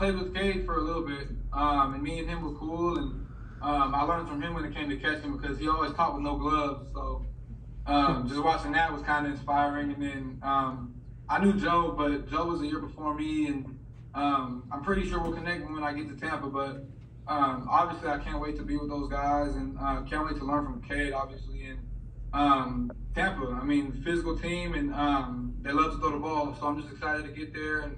played with Cade for a little bit, and me and him were cool, and I learned from him when it came to catching because he always caught with no gloves. So just watching that was kind of inspiring. And then I knew Joe, but Joe was a year before me, and I'm pretty sure we'll connect when I get to Tampa. But obviously, I can't wait to be with those guys, and can't wait to learn from Cade, obviously. And Tampa, I mean, physical team, and they love to throw the ball. So I'm just excited to get there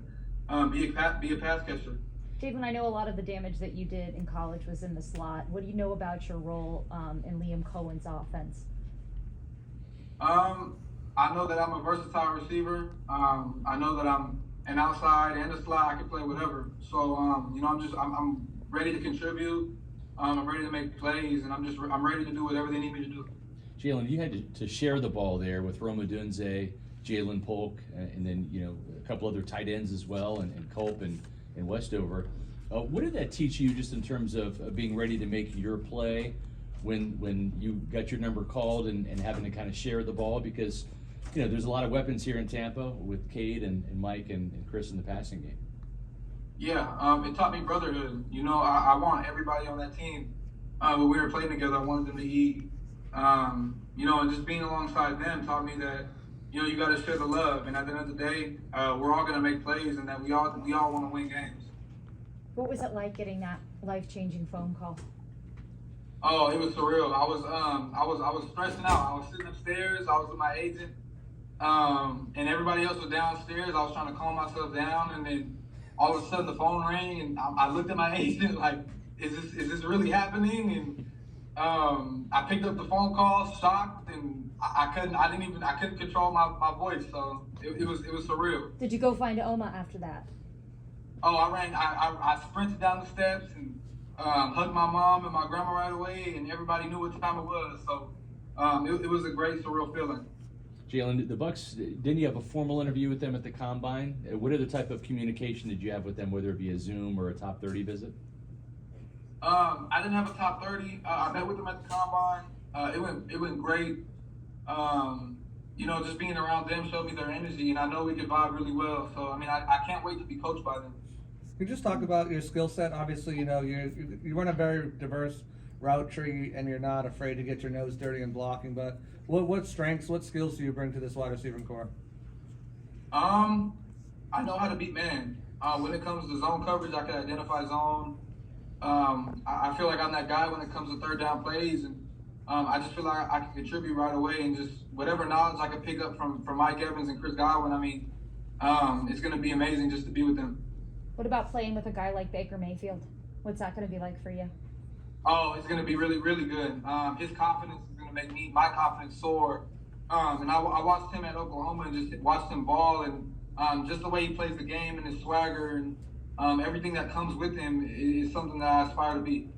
and be a pass catcher. Jalen, I know a lot of the damage that you did in college was in the slot. What do you know about your role in Liam Cohen's offense? I know that I'm a versatile receiver. I know that I'm an outside and a slot. I can play whatever. So I'm ready to contribute. I'm ready to make plays, and I'm ready to do whatever they need me to do. Jalen, you had to share the ball there with Roma Dunze, Jalen Polk, and then a couple other tight ends as well, and Culp and Westover. What did that teach you just in terms of being ready to make your play when you got your number called and having to kind of share the ball? Because there's a lot of weapons here in Tampa with Cade and Mike and Chris in the passing game. Yeah, it taught me brotherhood. I want everybody on that team. When we were playing together, I wanted them to eat. And just being alongside them taught me that you got to share the love. And at the end of the day, we're all going to make plays, and that we all want to win games. What was it like getting that life-changing phone call? Oh, it was surreal. I was stressing out. I was sitting upstairs. I was with my agent, and everybody else was downstairs. I was trying to calm myself down, and then all of a sudden the phone rang, and I looked at my agent like, "Is this really happening?" And I picked up the phone call, shocked, and I couldn't control my voice. So it was surreal. Did you go find Oma after that? Oh, I sprinted down the steps and hugged my mom and my grandma right away, and everybody knew what time it was. So it was a great, surreal feeling. Jalen, the Bucks, didn't you have a formal interview with them at the Combine? What other type of communication did you have with them, whether it be a Zoom or a top 30 visit? I didn't have a top 30. I met with them at the Combine. It went great. Just being around them showed me their energy, and I know we could vibe really well. So, I can't wait to be coached by them. Can you just talk about your skill set? Obviously, you run a very diverse route tree, and you're not afraid to get your nose dirty in blocking. But what strengths, what skills do you bring to this wide receiving core? I know how to beat man. When it comes to zone coverage, I can identify zone. I feel like I'm that guy when it comes to third down plays, and I just feel like I can contribute right away, and just whatever knowledge I can pick up from Mike Evans and Chris Godwin. It's going to be amazing just to be with them. What about playing with a guy like Baker Mayfield? What's that going to be like for you? Oh, it's going to be really, really good. His confidence is going to make my confidence soar. And I watched him at Oklahoma and just watched him ball, and just the way he plays the game and his swagger and everything that comes with him is something that I aspire to be.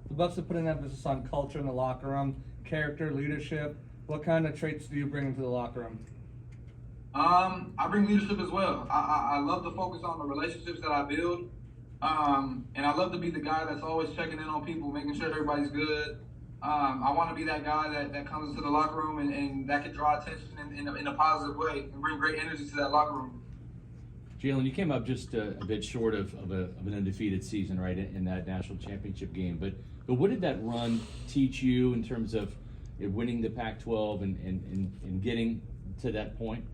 The Bucs have put an emphasis on culture in the locker room, character, leadership. What kind of traits do you bring into the locker room? I bring leadership as well. I love to focus on the relationships that I build. And I love to be the guy that's always checking in on people, making sure everybody's good. I want to be that guy that comes into the locker room and that can draw attention in a positive way and bring great energy to that locker room. Jalen, you came up just a bit short of an undefeated season, right, in that national championship game. But what did that run teach you in terms of winning the Pac-12 and getting to that point?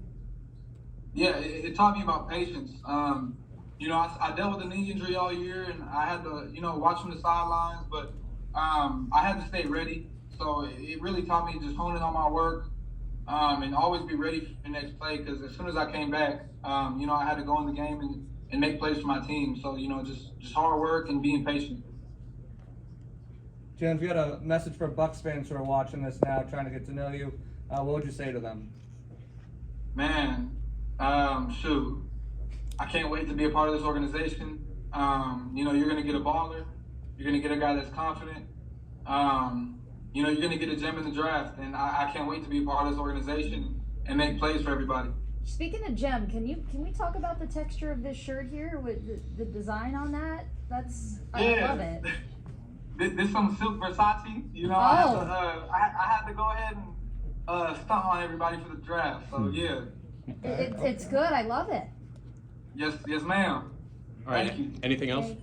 Yeah, it taught me about patience. I dealt with a knee injury all year, and I had to, watch from the sidelines, but I had to stay ready. So it really taught me just honing on my work and always be ready for the next play, because as soon as I came back, I had to go in the game and make plays for my team. So, just hard work and being patient. Jen, if you had a message for Bucs fans who are watching this now, trying to get to know you, what would you say to them? Man, shoot. I can't wait to be a part of this organization. You're going to get a baller. You're going to get a guy that's confident. You're going to get a gem in the draft. And I can't wait to be a part of this organization and make plays for everybody. Speaking of gem, can we talk about the texture of this shirt here with the design on that? I love it. This some silk Versace. Oh. I had to go ahead and stunt on everybody for the draft. So yeah. It's good. I love it. Yes, ma'am. All right. Thank you. Anything else? Okay.